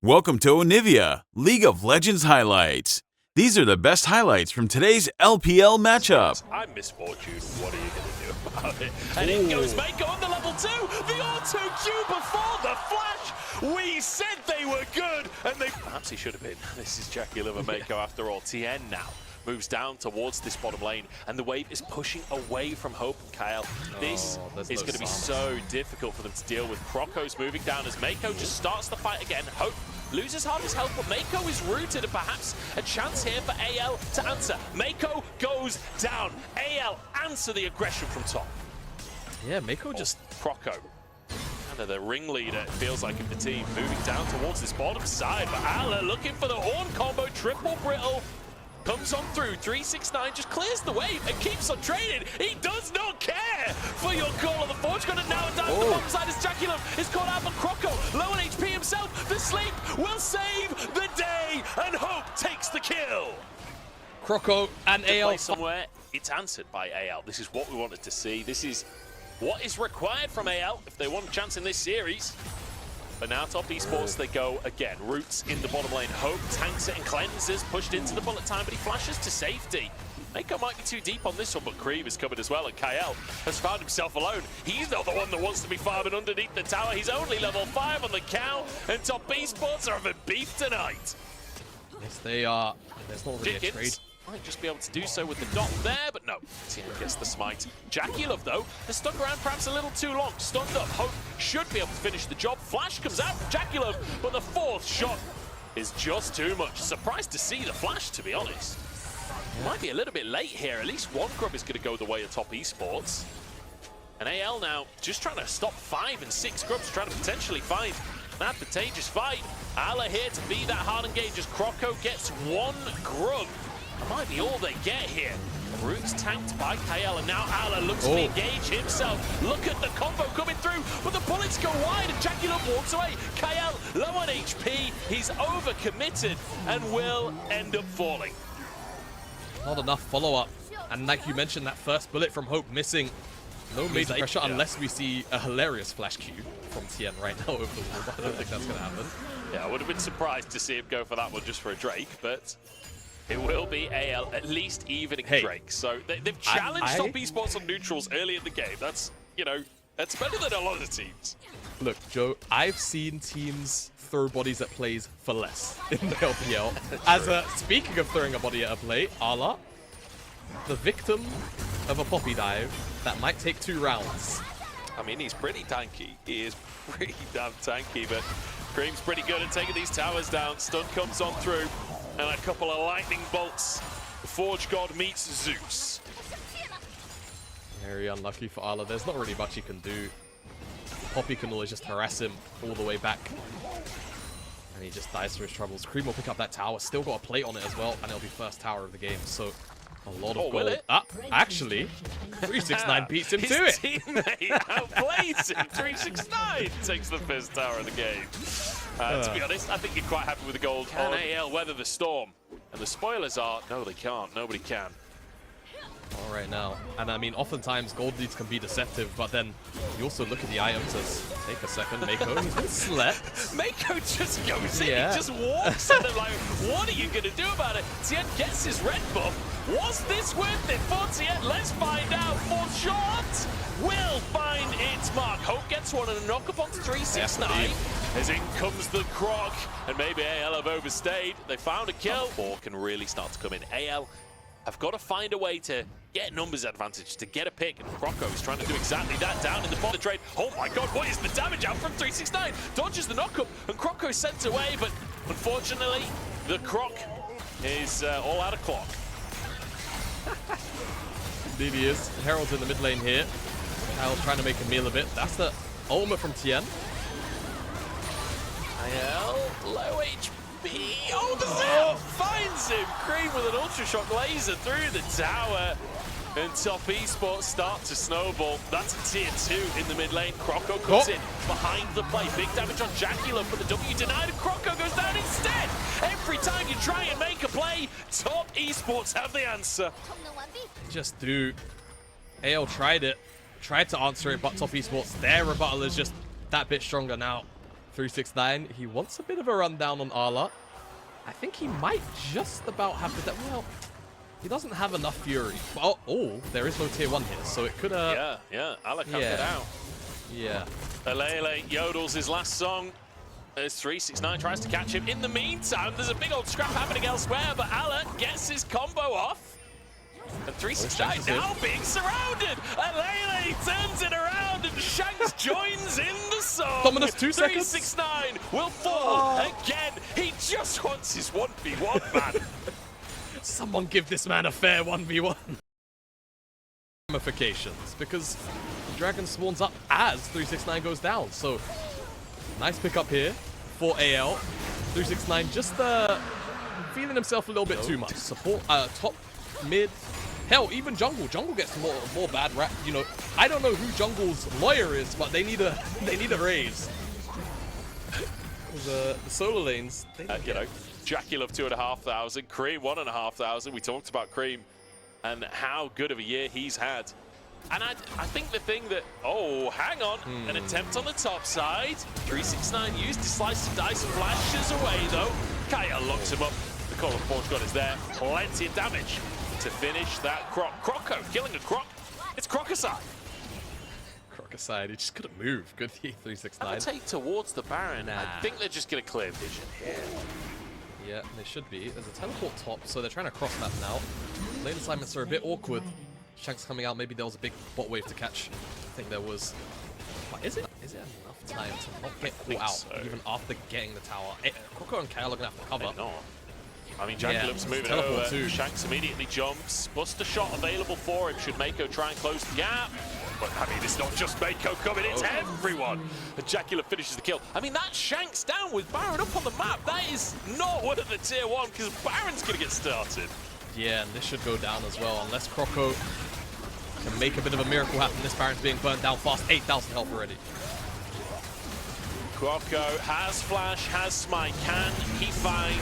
Welcome to Onivia, League of Legends highlights. These are the best highlights from today's LPL matchup. I'm Misfortune, what are you going to do about it? And in goes Mako on the level 2, the auto-Q before the flash! We said they were good, and they... Perhaps he should have been. This is Jackie Liver Mako after all. TN now moves down towards this bottom lane, and the wave is pushing away from Hope and Kyle. This is going to be so difficult for them to deal with. Croco's moving down as Mako just starts the fight again. Hope loses half his health, but Mako is rooted, and perhaps a chance here for AL to answer. Mako goes down. AL answer the aggression from top. Yeah, Mako just... Croco, kind of the ringleader, it feels like, of the team, moving down towards this bottom side, but Ala looking for the horn combo, triple brittle. Comes on through, 369 just clears the wave and keeps on trading. He does not care for your call on the Forge. Got it now down to the bottom side as Jackie is caught out, but Croco, low on HP himself. The sleep will save the day, and Hope takes the kill. Croco and AL somewhere. It's answered by AL. This is what we wanted to see. This is what is required from AL if they want a chance in this series. But now top Esports, they go again. Roots in the bottom lane. Hope tanks it and cleanses, pushed into the bullet time, but he flashes to safety. Mako might be too deep on this one, but Cream is covered as well, and Kyle has found himself alone. He's not the one that wants to be farming underneath the tower. He's only level 5 on the cow, and top Esports are having beef tonight. Yes, they are. There's not really a trade. Might just be able to do so with the dot there, but no. Tien gets the smite. Jackie Love, though, has stuck around perhaps a little too long. Stunned up. Hope should be able to finish the job. Flash comes out from Jackie Love, but the fourth shot is just too much. Surprised to see the flash, to be honest. Might be a little bit late here. At least one grub is going to go the way of top Esports. And AL now just trying to stop 5 and 6 grubs, trying to potentially find an advantageous fight. Ala here to be that hard engage as Croco gets one grub. That might be all they get here. Roots tanked by Kyle, and now Ala looks to engage himself. Look at the combo coming through, but the bullets go wide, and Jackie Love walks away. Kyle, low on HP, he's overcommitted, and will end up falling. Not enough follow-up, and like you mentioned, that first bullet from Hope missing. No major pressure unless we see a hilarious flash Q from Tien right now over the wall. I don't think that's going to happen. Yeah, I would have been surprised to see him go for that one just for a Drake, but... it will be AL at least evening Drake. So they've challenged top Esports on neutrals early in the game. That's, you know, that's better than a lot of teams. Look, Joe, I've seen teams throw bodies at plays for less in the LPL. Speaking of throwing a body at a play, Ala, the victim of a poppy dive that might take 2 rounds. I mean, he's pretty tanky. He is pretty damn tanky, but Cream's pretty good at taking these towers down. Stun comes on through. And a couple of lightning bolts. The Forge God meets Zeus. Very unlucky for Ala. There's not really much he can do. Poppy can always just harass him all the way back. And he just dies through his troubles. Cream will pick up that tower. Still got a plate on it as well. And it'll be first tower of the game. So a lot of gold. Actually, 369 beats him to it. His teammate outplays him. 369 takes the first tower of the game. To be honest, I think you're quite happy with the gold. Can AL weather the storm? And the spoilers are, no, they can't. Nobody can. All right now. And I mean, oftentimes gold leads can be deceptive, but then you also look at the items as, take a second, Mako, he's been slept. Mako just goes in, he just walks in and like, what are you going to do about it? Tien gets his red buff. Was this worth it for Tien? Let's find out. For short, will find its mark. Hope gets one and a knock up onto 369. As in comes the Croc, and maybe AL have overstayed. They found a kill. 4 can really start to come in. AL have got to find a way to get numbers advantage, to get a pick, and Croco is trying to do exactly that down in the bottom trade. Oh my god, what is the damage out from 369? Dodges the knockup, and Croco is sent away, but unfortunately, the Croc is all out of clock. Indeed he is. Herald's in the mid lane here. Kyle's trying to make a meal of it. That's the ultimate from Tien. IL, low HP. Oh, the zip finds him. Cream with an ultra shock laser through the tower. And top Esports start to snowball. That's a tier 2 in the mid lane. Croco comes in behind the play. Big damage on Jackie Love, but the W denied, and Croco goes down instead. Every time you try and make a play, top Esports have the answer. Just do. AL tried it, tried to answer it, but top Esports, their rebuttal is just that bit stronger now. 369, he wants a bit of a rundown on Arla. I think he might just about have the... Well, he doesn't have enough Fury. Oh, there is no tier 1 here, so it could... Yeah, Arla can't get out. Yeah. Alele yodels his last song as 369 tries to catch him. In the meantime, there's a big old scrap happening elsewhere, but Ala gets his combo off. And 369 now being surrounded. Alele turns it around and Shanks joins in the song. Dominus 2 seconds. 369 will fall again. He just wants his 1v1, man. Someone give this man a fair 1v1. Ramifications, because the dragon spawns up as 369 goes down. So nice pick up here for AL. 369 just feeling himself a little bit too much. Support, top, mid, hell, even jungle. Jungle gets more bad rap. You know, I don't know who jungle's lawyer is, but they need a raise. The solo lanes, they you know, Jackie Love 2,500, Cream 1,500. We talked about Cream and how good of a year he's had. And I think the thing that, hang on, an attempt on the top side. 369 used his slice of dice, flashes away though. Kaya locks him up. The Call of Portugal is there. Plenty of damage to finish that Croc. Croco killing a Croc. It's Crocoside. Crocoside, he just couldn't move. Good E369. Have a take towards the Baron. Nah. I think they're just going to clear vision here. Yeah, they should be. There's a teleport top, so they're trying to cross that now. Lane assignments are a bit awkward. Shanks coming out, maybe there was a big bot wave to catch. I think there was. But is it enough time to not get caught out, so. even after getting the tower? Croco and Kyle are going to have to cover. Maybe not. I mean, Jackalup's moving over. Too. Shanks immediately jumps. Buster shot available for him. Should Mako try and close the gap? But I mean, it's not just Mako coming, it's everyone. And Jackalup finishes the kill. I mean, that Shanks down with Baron up on the map. That is not one of the tier 1 because Baron's going to get started. Yeah, and this should go down as well, unless Croco can make a bit of a miracle happen. This Baron's being burnt down fast. 8,000 health already. Croco has flash, has smite. Can he find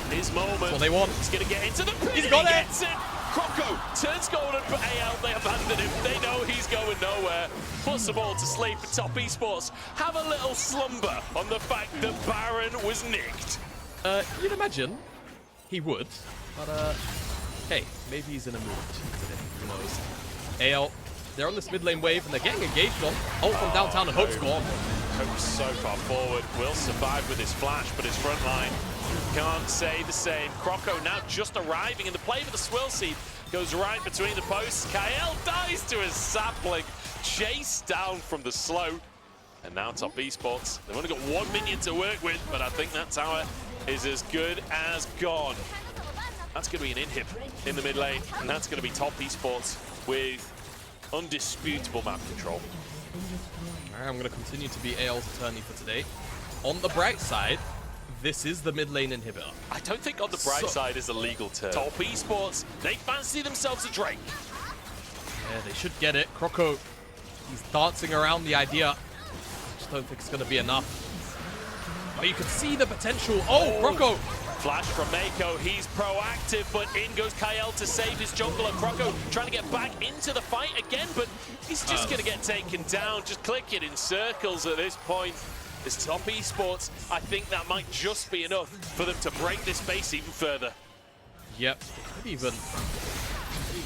his moment? That's what they want. He's going to get into the pit. He's got it. Gets it. Croco turns golden for AL. They abandon him. They know he's going nowhere. Puts them all to sleep. Top Esports have a little slumber on the fact that Baron was nicked. You'd imagine he would, but hey, maybe he's in a mood today. Who knows? AL, they're on this mid lane wave and they're getting engaged on. From downtown and Hope's gone. Hope's so far forward. Will survive with his flash, but his front line can't say the same. Croco now just arriving in the play for the Swill Seed. Goes right between the posts. Kael dies to his sapling. Chased down from the slope. And now Top Esports. They've only got 1 minion to work with, but I think that tower is as good as gone. That's going to be an inhib in the mid lane, and that's going to be Top Esports with undisputable map control. Alright, I'm going to continue to be AL's attorney for today. On the bright side, this is the mid lane inhibitor. I don't think on the bright side is a legal term. Top Esports, they fancy themselves a Drake. Yeah, they should get it. Croco, he's dancing around the idea. I just don't think it's going to be enough. But you can see the potential. Croco! Flash from Mako, he's proactive, but in goes Kael to save his jungler. Croco trying to get back into the fight again, but he's just going to get taken down. Just clicking in circles at this point. It's Top Esports. I think that might just be enough for them to break this base even further. Yep, could even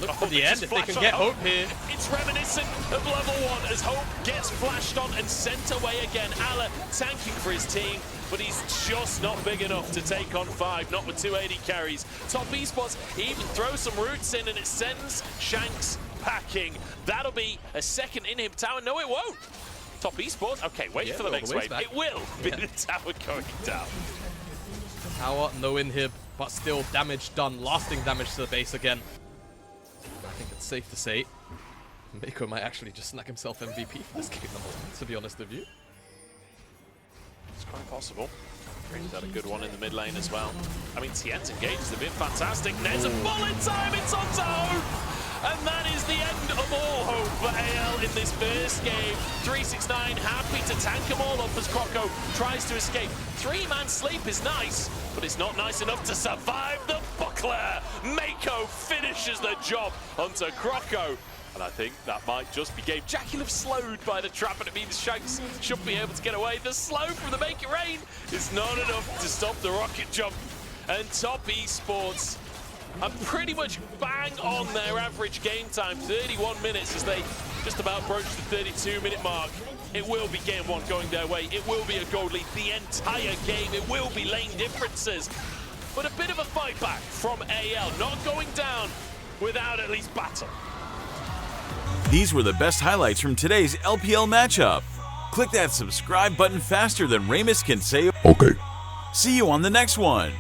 look for the end if they can get Hope here. It's reminiscent of level 1 as Hope gets flashed on and sent away again. Ala tanking for his team, but he's just not big enough to take on 5, not with 280 carries. Top Esports even throws some roots in and it sends Shanks packing. That'll be a second inhib tower. No, it won't. Top Esports, okay, wait for the next wave. It will be the tower going down. Tower, no inhib, but still damage done. Lasting damage to the base again. I think it's safe to say Mako might actually just snag himself MVP for this game, to be honest with you. It's quite possible. Cream's had a good one in the mid lane as well. I mean, Tien's engaged has been fantastic. There's a bullet time, it's on zone! And that is the end of all hope for AL in this first game. 369 happy to tank them all up as Croco tries to escape. 3-man sleep is nice, but it's not nice enough to survive the buckler. Mako finishes the job onto Croco. And I think that might just be game. Jackulov slowed by the trap, and it means Shanks should be able to get away. The slow from the Make It Rain is not enough to stop the rocket jump. And top Esports are pretty much bang on their average game time, 31 minutes as they just about broach the 32-minute mark. It will be game one going their way. It will be a gold lead the entire game. It will be lane differences. But a bit of a fight back from AL, not going down without at least battle. These were the best highlights from today's LPL matchup. Click that subscribe button faster than Ramus can say, okay. See you on the next one.